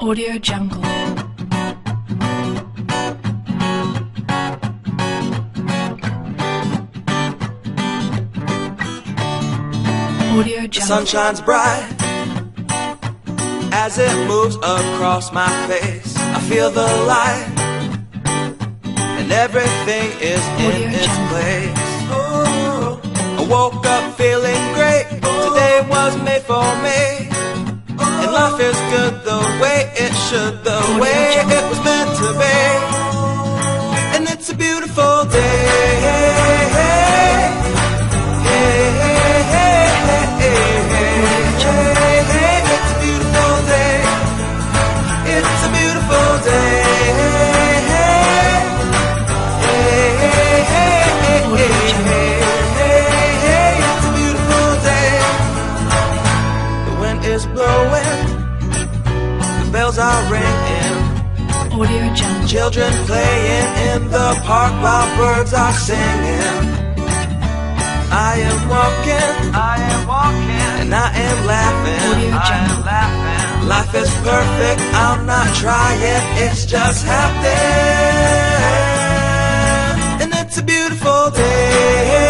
Audio Jungle. Audio Jungle. The sun shines bright as it moves across my face. I feel the light and everything is in its place. Oh, I woke up feeling great. Today was made for me. And life is good the way it should, the way it was meant to be. And it's a beautiful day. It's a beautiful day. It's a beautiful day. It's a beautiful day. The wind is blowing, the bells are ringing. Audio Jungle. Children playing in the park while birds are singing. I am walking, and I am laughing. Life is perfect, I'm not trying, it's just happening. And it's a beautiful day.